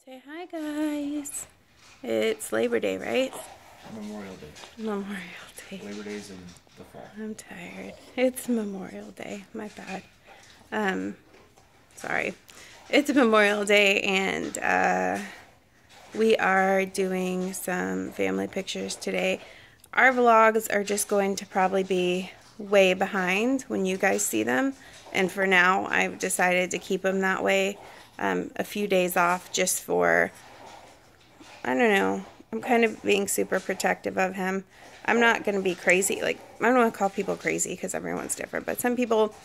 Say hi, guys. It's Labor Day, right? Memorial Day. Memorial Day. Labor Day's in the fall. I'm tired. It's Memorial Day. My bad. Sorry. It's Memorial Day, and we are doing some family pictures today. Our vlogs are just going to probably be way behind when you guys see them, and for now, I've decided to keep them that way. A few days off just for, I don't know, I'm kind of being super protective of him. I'm not going to be crazy. Like, I don't want to call people crazy because everyone's different, but some people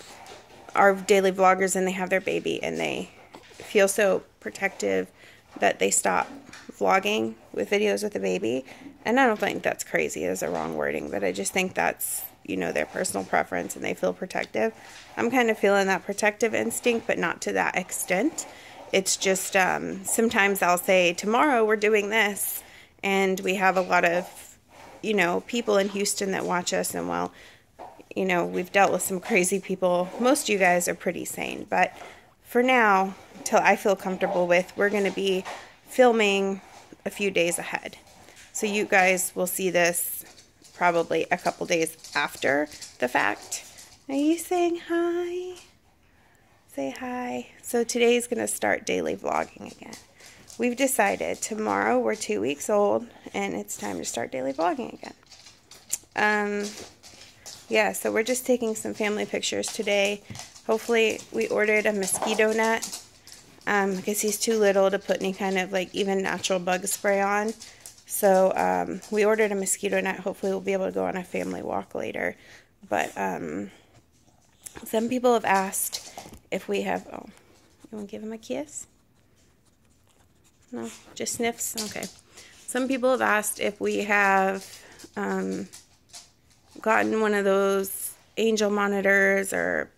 are daily vloggers and they have their baby and they feel so protective that they stop vlogging with videos with the baby. And I don't think that's crazy is a wrong wording, but I just think that's, you know, their personal preference and they feel protective. I'm kind of feeling that protective instinct, but not to that extent. It's just sometimes I'll say, tomorrow we're doing this, and we have a lot of, you know, people in Houston that watch us, and well, you know, we've dealt with some crazy people. Most of you guys are pretty sane, but for now, until I feel comfortable with, we're going to be filming a few days ahead. So you guys will see this probably a couple days after the fact. Are you saying hi? Say hi. So today's going to start daily vlogging again. We've decided tomorrow we're 2 weeks old and it's time to start daily vlogging again. Yeah, so we're just taking some family pictures today. Hopefully we ordered a mosquito net because he's too little to put any kind of like even natural bug spray on. So we ordered a mosquito net. Hopefully we'll be able to go on a family walk later. But some people have asked if we have, oh, you want to give him a kiss? No, just sniffs? Okay. Some people have asked if we have gotten one of those angel monitors, or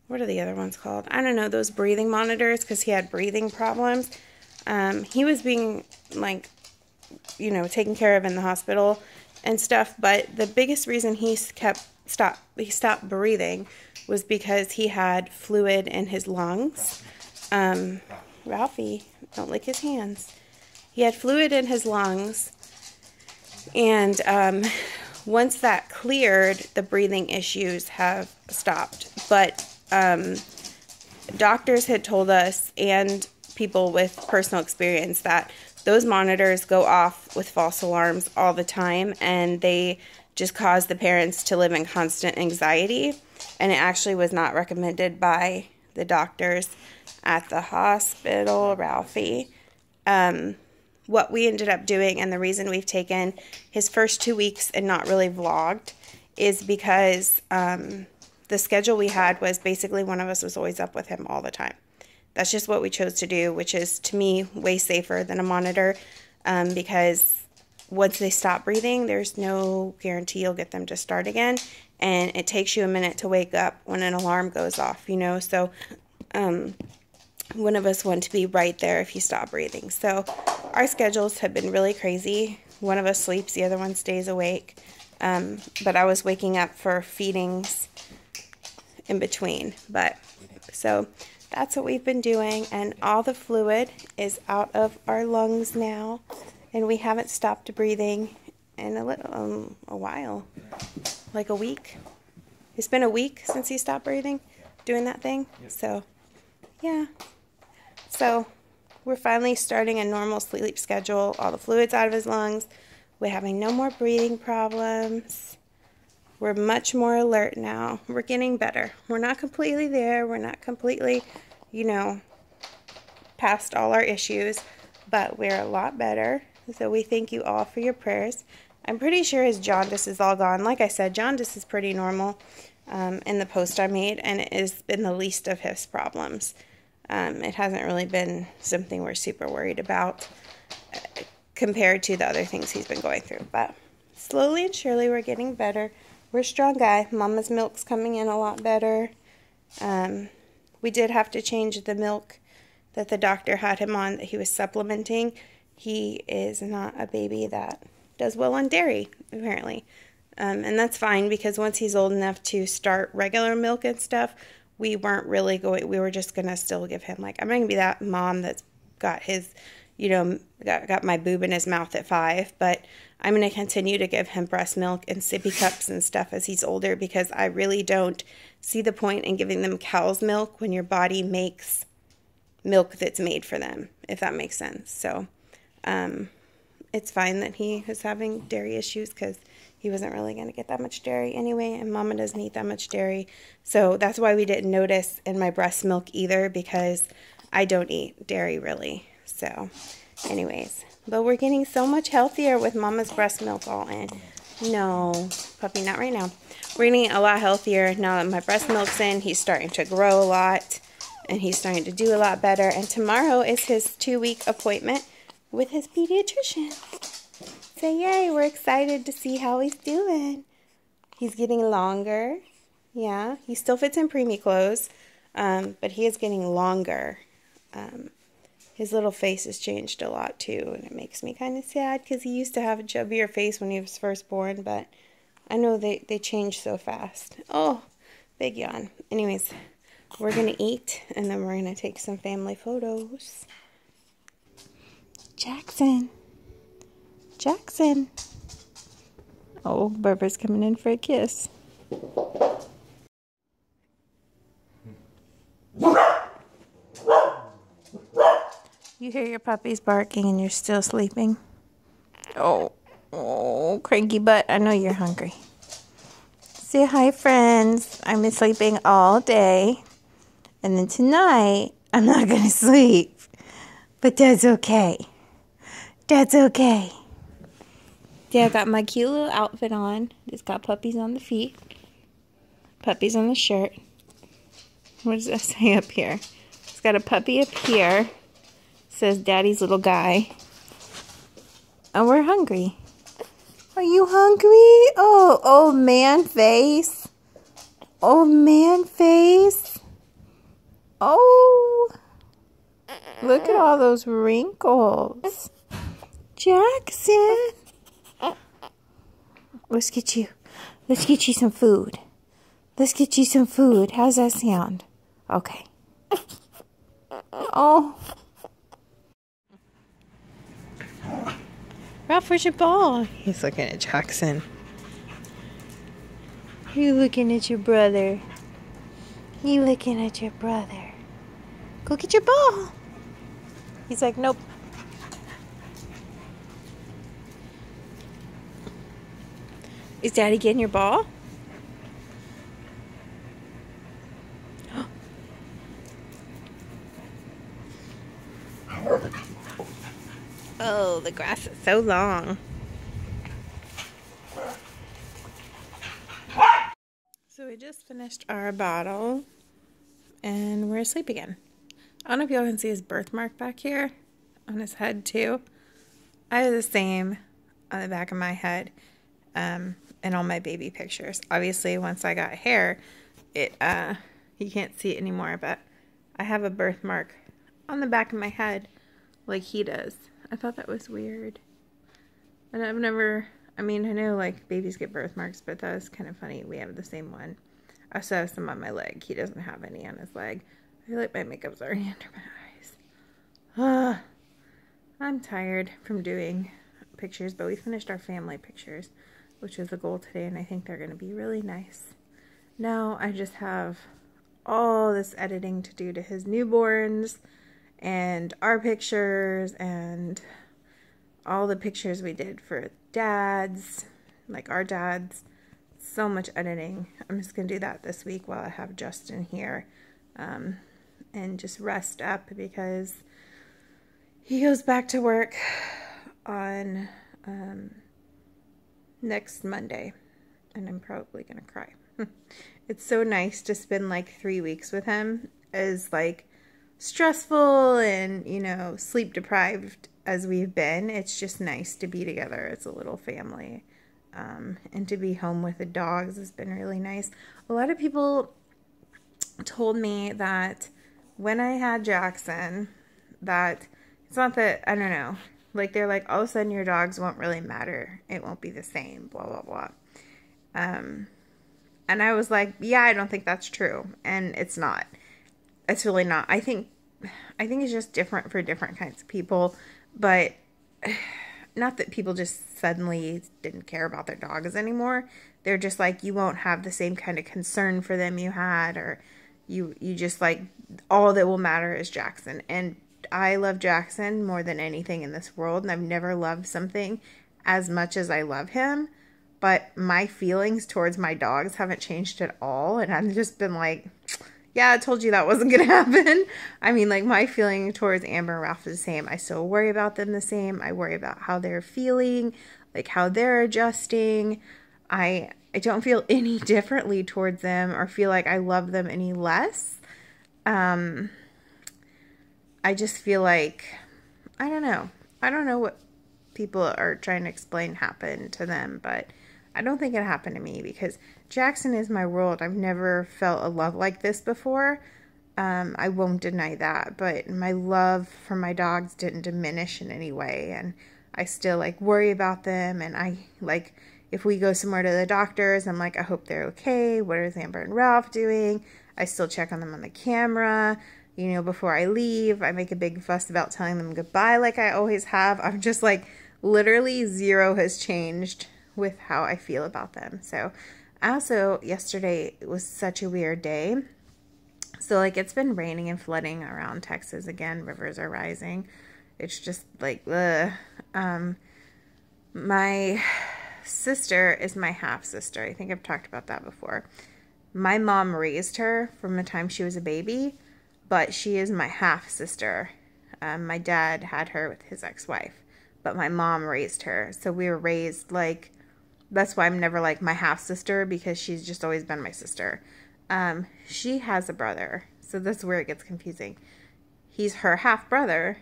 what are the other ones called? I don't know, those breathing monitors, because he had breathing problems. He was being, like, you know, taken care of in the hospital and stuff, but the biggest reason he stopped breathing was because he had fluid in his lungs. Ralphie, don't lick his hands. He had fluid in his lungs, and once that cleared, the breathing issues have stopped. But doctors had told us, and people with personal experience, that those monitors go off with false alarms all the time, and they just cause the parents to live in constant anxiety. And it actually was not recommended by the doctors at the hospital, Ralphie. What we ended up doing, and the reason we've taken his first 2 weeks and not really vlogged, is because the schedule we had was basically one of us was always up with him all the time. That's just what we chose to do, which is, to me, way safer than a monitor, because once they stop breathing, there's no guarantee you'll get them to start again, and it takes you a minute to wake up when an alarm goes off, you know, so one of us want to be right there if you stop breathing. So our schedules have been really crazy. One of us sleeps, the other one stays awake, but I was waking up for feedings in between. But so that's what we've been doing, and all the fluid is out of our lungs now, and we haven't stopped breathing in a while, like a week. It's been a week since he stopped breathing, doing that thing. Yep. So yeah, so we're finally starting a normal sleep schedule. All the fluid's out of his lungs. We're having no more breathing problems. We're much more alert now. We're getting better. We're not completely there. We're not completely, you know, past all our issues, but we're a lot better. So we thank you all for your prayers. I'm pretty sure his jaundice is all gone. Like I said, jaundice is pretty normal in the post I made, and it has been the least of his problems. It hasn't really been something we're super worried about compared to the other things he's been going through. But slowly and surely we're getting better. We're a strong guy. Mama's milk's coming in a lot better. We did have to change the milk that the doctor had him on, that he was supplementing. He is not a baby that does well on dairy, apparently. And that's fine, because once he's old enough to start regular milk and stuff, we weren't really going, we were just going to still give him, like, I'm not going to be that mom that's got his, got my boob in his mouth at 5, but I'm going to continue to give him breast milk and sippy cups and stuff as he's older, because I really don't see the point in giving them cow's milk when your body makes milk that's made for them, if that makes sense. So it's fine that he was having dairy issues, because he wasn't really going to get that much dairy anyway, and Mama doesn't eat that much dairy. So that's why we didn't notice in my breast milk either, because I don't eat dairy really. So anyways, but we're getting so much healthier with Mama's breast milk all in. No, puppy, not right now. We're getting a lot healthier now that my breast milk's in. He's starting to grow a lot, and he's starting to do a lot better. And tomorrow is his 2-week appointment with his pediatrician. So yay, we're excited to see how he's doing. He's getting longer. Yeah, he still fits in preemie clothes, but he is getting longer. His little face has changed a lot too, and it makes me kind of sad, because he used to have a chubbier face when he was first born, but I know they change so fast. Oh, big yawn. Anyways, we're going to eat, and then we're going to take some family photos. Jackson. Jackson. Oh, Barbara's coming in for a kiss. You hear your puppies barking and you're still sleeping? Oh, cranky butt. I know you're hungry. Say hi, friends. I've been sleeping all day. And then tonight, I'm not going to sleep. But that's okay. That's okay. Yeah, I got my cute little outfit on. It's got puppies on the feet. Puppies on the shirt. What does that say up here? It's got a puppy up here. It says Daddy's little guy. And we're hungry. Are you hungry? Oh, old man face. Old man face. Oh. Look at all those wrinkles. Jackson. Let's get you some food. Let's get you some food. How's that sound? Okay. Oh. Ralph, where's your ball? He's looking at Jackson. You looking at your brother. You looking at your brother. Go get your ball. He's like, nope. Is Daddy getting your ball? Oh, the grass is so long. So we just finished our bottle and we're asleep again. I don't know if y'all can see his birthmark back here on his head too. I have the same on the back of my head in all my baby pictures. Obviously, once I got hair, you can't see it anymore, but I have a birthmark on the back of my head like he does. I thought that was weird. And I've never, I know like babies get birthmarks, but that was kind of funny. We have the same one. I also have some on my leg. He doesn't have any on his leg. I feel like my makeup's already under my eyes. I'm tired from doing pictures, but we finished our family pictures, which was the goal today, and I think they're going to be really nice. Now I just have all this editing to do to his newborns and our pictures and all the pictures we did for dads, like our dads. So much editing. I'm just going to do that this week while I have Justin here, and just rest up because he goes back to work on next Monday, and I'm probably going to cry. It's so nice to spend like 3 weeks with him, as like stressful and, you know, sleep deprived as we've been. It's just nice to be together as a little family. And to be home with the dogs has been really nice. A lot of people told me that when I had Jackson, that it's not that, I don't know, like they're like, all of a sudden your dogs won't really matter. It won't be the same, blah, blah, blah. And I was like, yeah, I don't think that's true. And it's not. It's really not. I think I think it's just different for different kinds of people, but not that people just suddenly didn't care about their dogs anymore. They're just like, you won't have the same kind of concern for them you had, or you just like, all that will matter is Jackson. And I love Jackson more than anything in this world, and I've never loved something as much as I love him. But my feelings towards my dogs haven't changed at all, and I've just been like, yeah, I told you that wasn't going to happen. I mean, like, my feeling towards Amber and Ralph is the same. I still worry about them the same. I worry about how they're feeling, like how they're adjusting. I don't feel any differently towards them or feel like I love them any less. I just feel like, I don't know. I don't know what people are trying to explain happened to them, but I don't think it happened to me because Jackson is my world. I've never felt a love like this before. I won't deny that, but my love for my dogs didn't diminish in any way, and I still like worry about them, and I like, if we go somewhere to the doctors, I'm like, I hope they're okay. What is Amber and Ralph doing? I still check on them on the camera. You know, before I leave, I make a big fuss about telling them goodbye like I always have. I'm just like, literally zero has changed with how I feel about them. So also yesterday was such a weird day. So like, it's been raining and flooding around Texas again. Rivers are rising. It's just like, ugh. My sister is my half sister. I think I've talked about that before. My mom raised her from the time she was a baby, but she is my half sister. My dad had her with his ex-wife, but my mom raised her. So we were raised like, that's why I'm never like my half sister, because she's just always been my sister. She has a brother, so that's where it gets confusing. He's her half brother.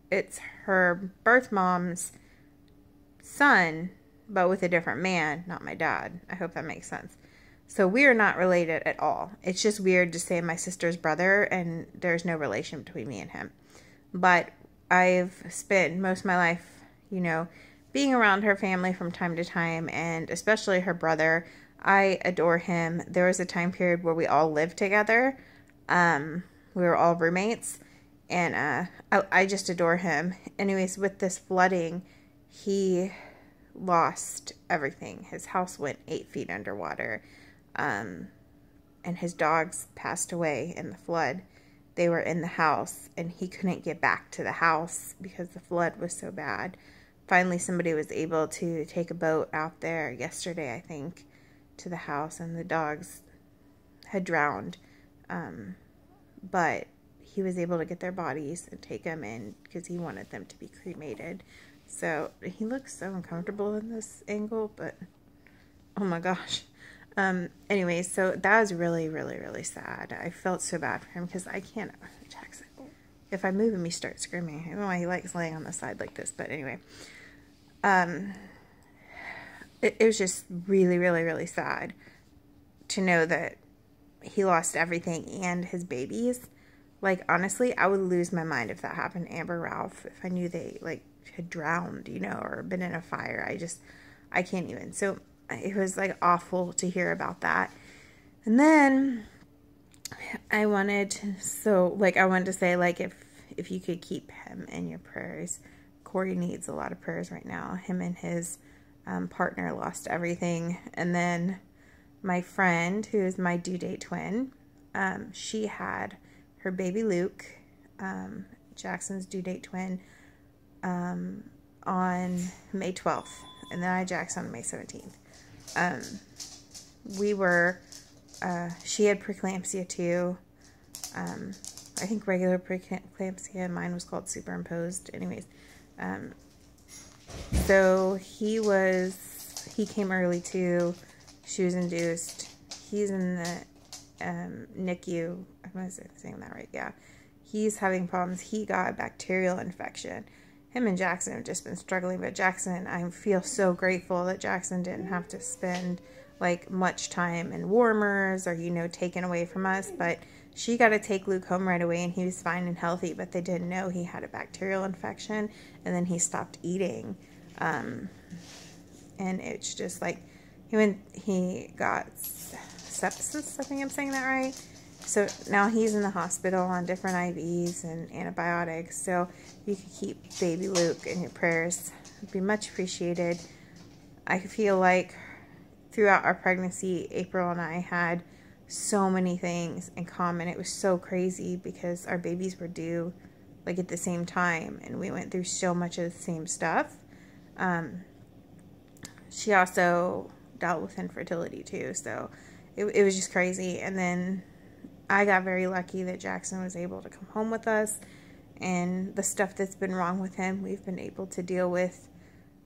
It's her birth mom's son, but with a different man, not my dad. I hope that makes sense. So we are not related at all. It's just weird to say my sister's brother, and there's no relation between me and him. But I've spent most of my life, you know, being around her family from time to time, and especially her brother. I adore him. There was a time period where we all lived together. We were all roommates, and I just adore him. Anyways, with this flooding, he lost everything. His house went 8 feet underwater, and his dogs passed away in the flood. They were in the house, and he couldn't get back to the house because the flood was so bad. Finally, somebody was able to take a boat out there yesterday, I think, to the house, and the dogs had drowned. But he was able to get their bodies and take them in because he wanted them to be cremated. So he looks so uncomfortable in this angle, but oh my gosh. Anyways, so that was really, really, really sad. I felt so bad for him because I can't, Jackson, if I move him, he starts screaming. I don't know why he likes laying on the side like this, but anyway. It was just really, really, really sad to know that he lost everything and his babies. Like, honestly, I would lose my mind if that happened to Amber Ralph, if I knew they, like, had drowned, you know, or been in a fire. I can't even. So it was, like, awful to hear about that. And then I wanted to say, like, if you could keep him in your prayers. Corey needs a lot of prayers right now. Him and his partner lost everything. And then my friend, who is my due date twin, she had her baby Luke, Jackson's due date twin, on May 12th. And then I had Jackson on May 17th. She had preeclampsia too. I think regular preeclampsia. Mine was called superimposed. Anyways, so he came early too. She was induced. He's in the NICU. I'm saying that right? Yeah. He's having problems. He got a bacterial infection. Him and Jackson have just been struggling, but Jackson, I feel so grateful that Jackson didn't have to spend like much time in warmers or, you know, taken away from us, but she got to take Luke home right away and he was fine and healthy, but they didn't know he had a bacterial infection, and then he stopped eating. And it's just like, he got sepsis, I think I'm saying that right, So now he's in the hospital on different IVs and antibiotics. So you could keep baby Luke in your prayers. It'd be much appreciated. I feel like throughout our pregnancy, April and I had so many things in common. It was so crazy because our babies were due like at the same time, and we went through so much of the same stuff. She also dealt with infertility too, so it was just crazy. And then I got very lucky that Jackson was able to come home with us, and the stuff that's been wrong with him, we've been able to deal with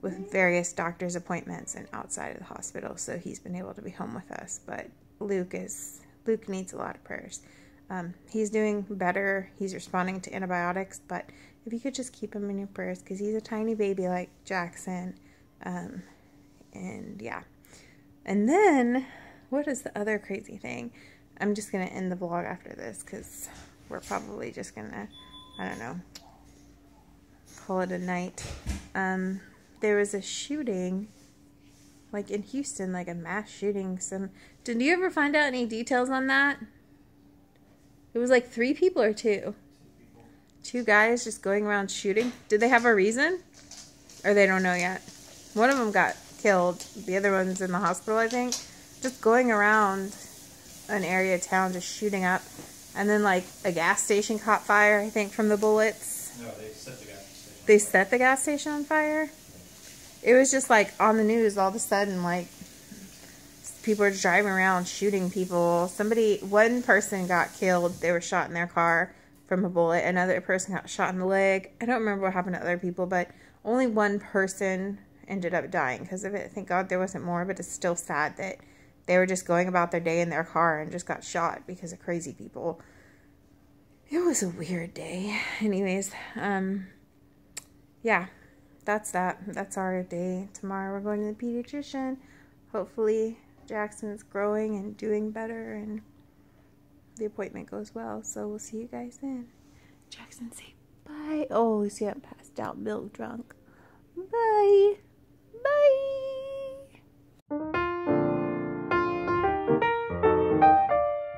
various doctor's appointments and outside of the hospital, so he's been able to be home with us. But Luke needs a lot of prayers. He's doing better. He's responding to antibiotics, but if you could just keep him in your prayers, because he's a tiny baby like Jackson. And yeah. And then, what is the other crazy thing? I'm just going to end the vlog after this, because we're probably just going to, I don't know, call it a night. There was a shooting, like in Houston, like a mass shooting. Did you ever find out any details on that? It was like 3 people or 2? 2 guys just going around shooting. Did they have a reason? Or they don't know yet? One of them got killed. The other one's in the hospital, I think. Just going around an area of town just shooting up. And then like a gas station caught fire, I think, from the bullets. No, they set the gas station. They set the gas station on fire? It was just like on the news all of a sudden, like people were driving around shooting people. One person got killed. They were shot in their car from a bullet. Another person got shot in the leg. I don't remember what happened to other people, but only one person ended up dying because of it. Thank God there wasn't more, but it's still sad that they were just going about their day in their car and just got shot because of crazy people. It was a weird day. Anyways, yeah, that's that. That's our day. Tomorrow we're going to the pediatrician. Hopefully Jackson's growing and doing better and the appointment goes well. So we'll see you guys then. Jackson, say bye. Oh, he's getting passed out, milk drunk. Bye.